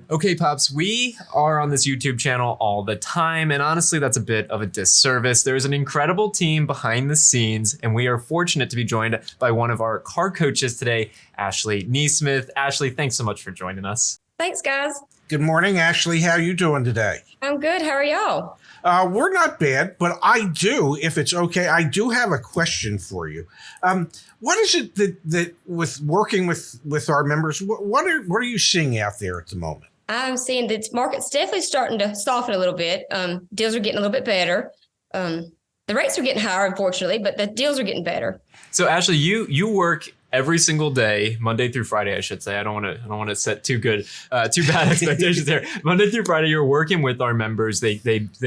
Okay, Pops, we are on this YouTube channel all the time, and honestly, that's a bit of a disservice. There's an incredible team behind the scenes, and we are fortunate to be joined by one of our car coaches today, Ashley Neesmith. Ashley, thanks so much for joining us. Thanks, guys. Good morning, Ashley. How are you doing today? I'm good. How are y'all? We're not bad, but I do, if it's okay, I do have a question for you. What is it that with working with our members, what are you seeing out there at the moment? I'm seeing the market's definitely starting to soften a little bit. Deals are getting a little bit better. The rates are getting higher, unfortunately, but the deals are getting better. So, Ashley, you work every single day, Monday through Friday, I should say. I don't want to set too bad expectations there. Monday through Friday, you're working with our members. They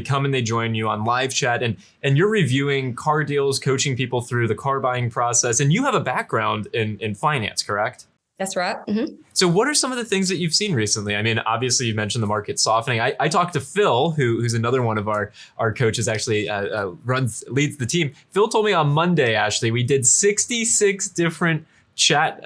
come and they join you on live chat, and you're reviewing car deals, coaching people through the car buying process. And you have a background in finance, correct? That's right. Mm-hmm. So what are some of the things that you've seen recently? I mean, obviously, you mentioned the market softening. I talked to Phil, who's another one of our coaches, actually leads the team. Phil told me on Monday, Ashley, we did 66 different chat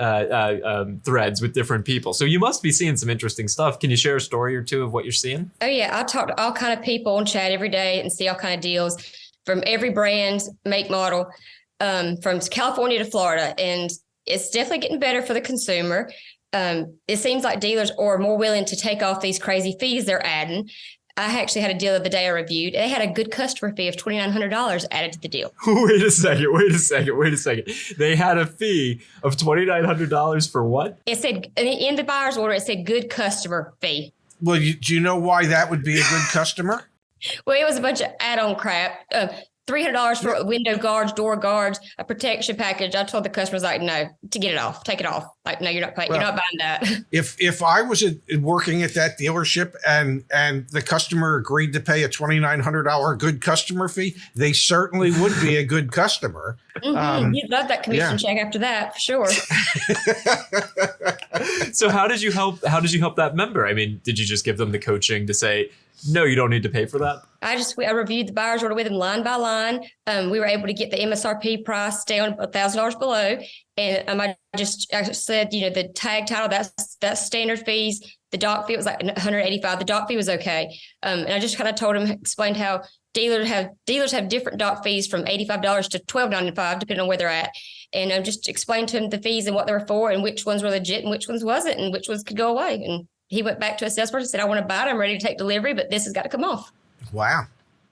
threads with different people. So you must be seeing some interesting stuff. Can you share a story or two of what you're seeing? Oh, yeah. I talk to all kind of people on chat every day and see all kind of deals from every brand, make, model, from California to Florida. And it's definitely getting better for the consumer. It seems like dealers are more willing to take off these crazy fees they're adding. I actually had a deal the other day I reviewed. They had a good customer fee of $2,900 added to the deal. Wait a second. They had a fee of $2,900 for what? It said in the buyer's order, it said good customer fee. Well, do you know why that would be a good customer? Well, it was a bunch of add-on crap. $300 for window guards, door guards, a protection package. I told the customers, like, no, to get it off, take it off. Like, no, you're not buying that. If I was working at that dealership and the customer agreed to pay a $2,900 good customer fee, they certainly would be a good customer. Mm-hmm. You'd love that commission check after that, for sure. So how did you help that member? I mean, did you just give them the coaching to say, no, you don't need to pay for that? I reviewed the buyer's order with them line by line. We were able to get the MSRP price down $1,000 below. And I said, the tag title, that's standard fees. The doc fee was like $185. The doc fee was okay. And I just kind of explained how dealers have different doc fees from $85 to $1,295, depending on where they're at. And I just explained to him the fees and what they were for and which ones were legit and which ones wasn't and which ones could go away. And he went back to a salesperson and said, I want to buy it. I'm ready to take delivery, but this has got to come off. Wow.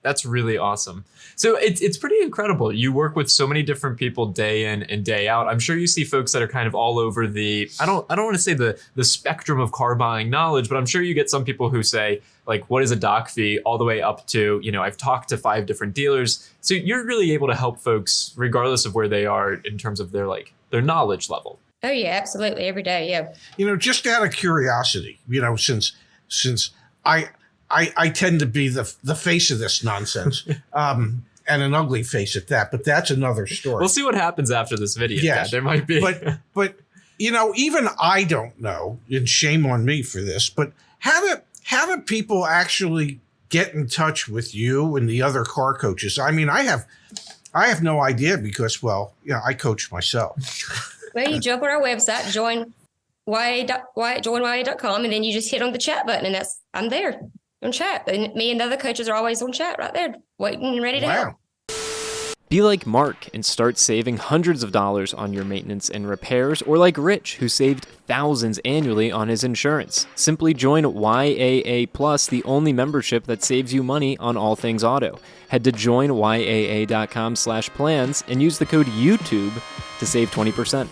That's really awesome. So it's pretty incredible. You work with so many different people day in and day out. I'm sure you see folks that are kind of all over I don't want to say the spectrum of car buying knowledge, but I'm sure you get some people who say, like, what is a doc fee, all the way up to, I've talked to 5 different dealers. So you're really able to help folks regardless of where they are in terms of their knowledge level. Oh, yeah, absolutely. Every day. Yeah. Just out of curiosity, since I tend to be the face of this nonsense, and an ugly face at that, but that's another story. We'll see what happens after this video. Yes, there might be. But even I don't know, and shame on me for this, but how do people actually get in touch with you and the other car coaches? I mean, I have no idea because, I coach myself. Well, you jump on our website, join YAA.com, and then you just hit on the chat button, and I'm there on chat. And me and the other coaches are always on chat right there, waiting and ready to help. Be like Mark and start saving hundreds of dollars on your maintenance and repairs, or like Rich, who saved thousands annually on his insurance. Simply join YAA Plus, the only membership that saves you money on all things auto. Head to joinyaa.com/plans and use the code YouTube to save 20%.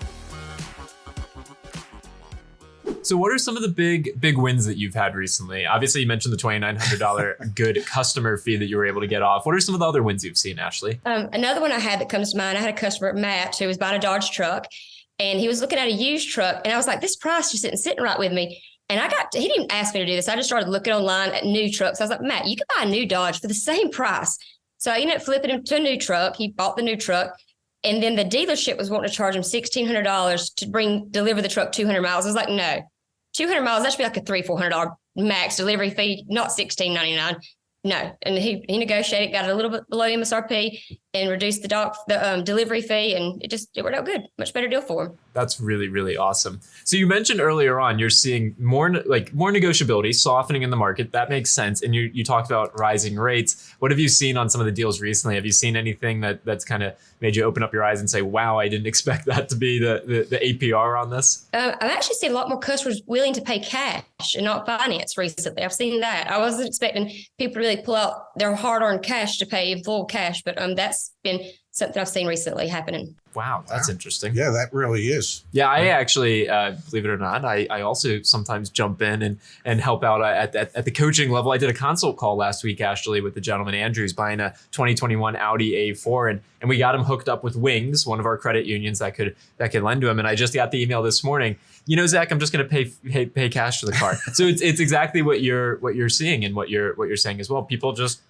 So what are some of the big wins that you've had recently? Obviously, you mentioned the $2,900 good customer fee that you were able to get off. What are some of the other wins you've seen, Ashley? Another one I had that comes to mind, I had a customer, Matt, who was buying a Dodge truck, and he was looking at a used truck, and I was like, this price just isn't sitting right with me. And he didn't ask me to do this. I just started looking online at new trucks. I was like, Matt, you can buy a new Dodge for the same price. So I ended up flipping him to a new truck. He bought the new truck. And then the dealership was wanting to charge him $1,600 to deliver the truck 200 miles. I was like, no. 200 miles, that should be like a $300-$400 max delivery fee, not $1,699. No. And he negotiated, got it a little bit below MSRP, and reduced the delivery fee, and it worked out good. Much better deal for them. That's really, really awesome. So you mentioned earlier on, you're seeing more negotiability, softening in the market. That makes sense. And you talked about rising rates. What have you seen on some of the deals recently? Have you seen anything that's kind of made you open up your eyes and say, wow, I didn't expect that to be the APR on this? I've actually seen a lot more customers willing to pay cash and not finance recently. I've seen that. I wasn't expecting people to really pull out their hard-earned cash to pay full cash, but that's been something I've seen recently happening. Wow, that's interesting. Yeah, that really is. Yeah, I actually, believe it or not, I also sometimes jump in and help out at the coaching level. I did a consult call last week, actually, with the gentleman, Andrew, who's buying a 2021 Audi A4, and we got him hooked up with Wings, one of our credit unions that could lend to him. And I just got the email this morning, Zach, I'm just going to pay cash for the car. So it's exactly what you're seeing and what you're saying as well. People just,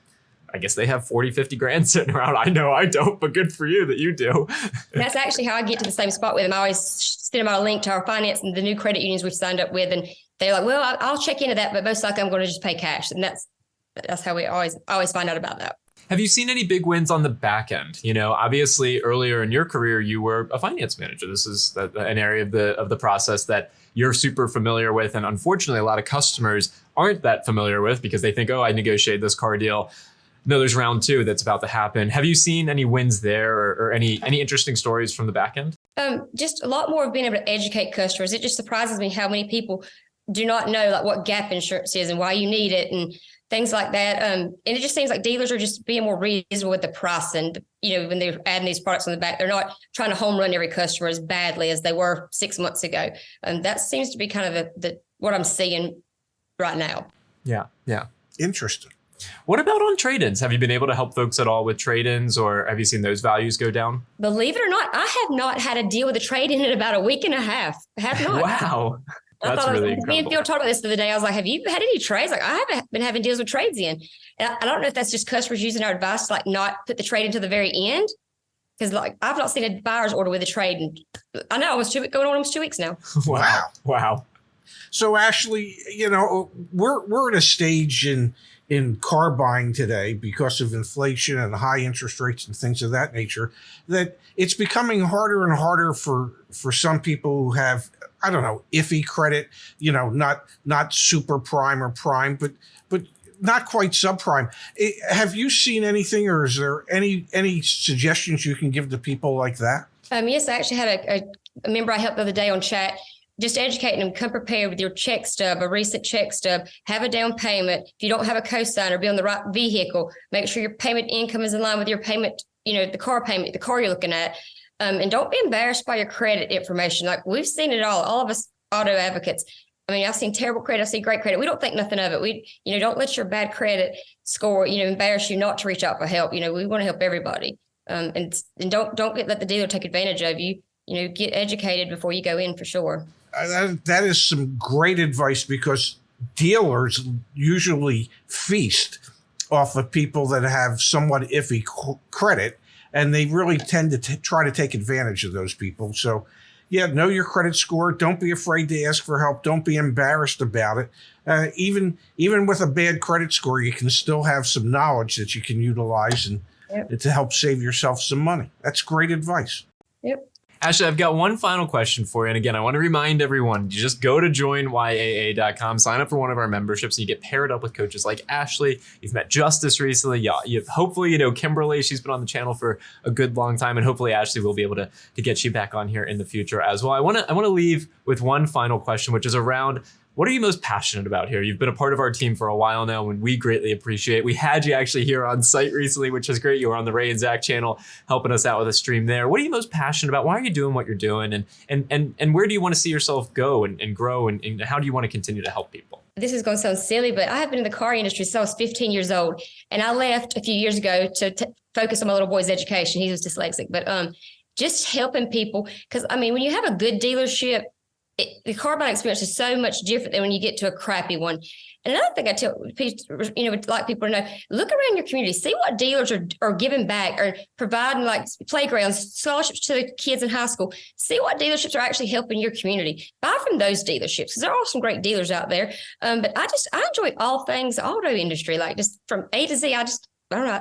I guess they have 40, 50 grand sitting around. I know I don't, but good for you that you do. That's actually how I get to the same spot with them. I always send them out a link to our finance and the new credit unions we've signed up with. And they're like, well, I'll check into that, but most likely I'm going to just pay cash. And that's how we always find out about that. Have you seen any big wins on the back end? Obviously earlier in your career, you were a finance manager. This is an area of the process that you're super familiar with. And unfortunately, a lot of customers aren't that familiar with because they think, oh, I negotiated this car deal. No, there's round two that's about to happen. Have you seen any wins there or any interesting stories from the back end? Just a lot more of being able to educate customers. It just surprises me how many people do not know what gap insurance is and why you need it and things like that. And it just seems like dealers are just being more reasonable with the price. And, when they're adding these products on the back, they're not trying to home run every customer as badly as they were 6 months ago. And that seems to be kind of what I'm seeing right now. Yeah. Interesting. What about on trade-ins? Have you been able to help folks at all with trade-ins, or have you seen those values go down? Believe it or not, I have not had a deal with a trade-in in about a week and a half. I have not. Wow. That's really incredible. Me and Phil talked about this the other day. I was like, have you had any trades? Like, I haven't been having deals with trades in. And I don't know if that's just customers using our advice to not put the trade into the very end. Because I've not seen a buyer's order with a trade. And I know going on almost 2 weeks now. Wow. So Ashley, we're at a stage in car buying today because of inflation and high interest rates and things of that nature, that it's becoming harder and harder for some people who have, I don't know, iffy credit, not super prime or prime, but not quite subprime. Have you seen anything, or is there any suggestions you can give to people like that? Yes, I actually had a member I helped the other day on chat, just educating them, come prepared with your check stub, a recent check stub, have a down payment. If you don't have a cosigner, be on the right vehicle, make sure your payment income is in line with your payment, the car payment, the car you're looking at. And don't be embarrassed by your credit information. Like, we've seen it all of us auto advocates. I mean, I've seen terrible credit. I've seen great credit. We don't think nothing of it. We, don't let your bad credit score, embarrass you not to reach out for help. We want to help everybody. And don't let the dealer take advantage of you. Get educated before you go in for sure. That is some great advice, because dealers usually feast off of people that have somewhat iffy credit, and they really tend to try to take advantage of those people. So, yeah, know your credit score. Don't be afraid to ask for help. Don't be embarrassed about it. Even with a bad credit score, you can still have some knowledge that you can utilize and to help save yourself some money. That's great advice. Yep. Ashley, I've got one final question for you. And again, I want to remind everyone, you just go to joinyaa.com, sign up for one of our memberships, and you get paired up with coaches like Ashley. You've met Justice recently. Yeah, you've hopefully, Kimberly, she's been on the channel for a good long time. And hopefully Ashley will be able to get you back on here in the future as well. I want to leave with one final question, which is around, what are you most passionate about here? You've been a part of our team for a while now, and we greatly appreciate it. We had you actually here on site recently, which is great. You were on the Ray and Zach channel helping us out with a stream there. What are you most passionate about? Why are you doing what you're doing? And where do you want to see yourself go and grow? And how do you want to continue to help people? This is going to sound silly, but I have been in the car industry since I was 15 years old. And I left a few years ago to focus on my little boy's education. He was dyslexic, but just helping people. Because, when you have a good dealership, the car buying experience is so much different than when you get to a crappy one. And another thing I tell people, would like people to know, look around your community, see what dealers are giving back or providing playgrounds, scholarships to the kids in high school. See what dealerships are actually helping your community. Buy from those dealerships, because there are some great dealers out there. But I enjoy all things auto industry, just from A to Z. I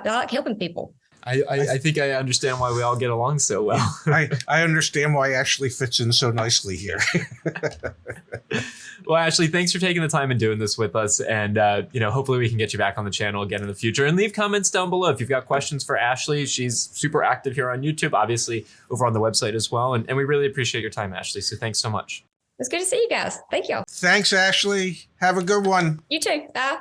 like helping people. I think I understand why we all get along so well. I understand why Ashley fits in so nicely here. Well, Ashley, thanks for taking the time and doing this with us. And, hopefully we can get you back on the channel again in the future. And leave comments down below if you've got questions for Ashley. She's super active here on YouTube, obviously over on the website as well. And we really appreciate your time, Ashley. So thanks so much. It's good to see you guys. Thank y'all. Thanks, Ashley. Have a good one. You too. Bye.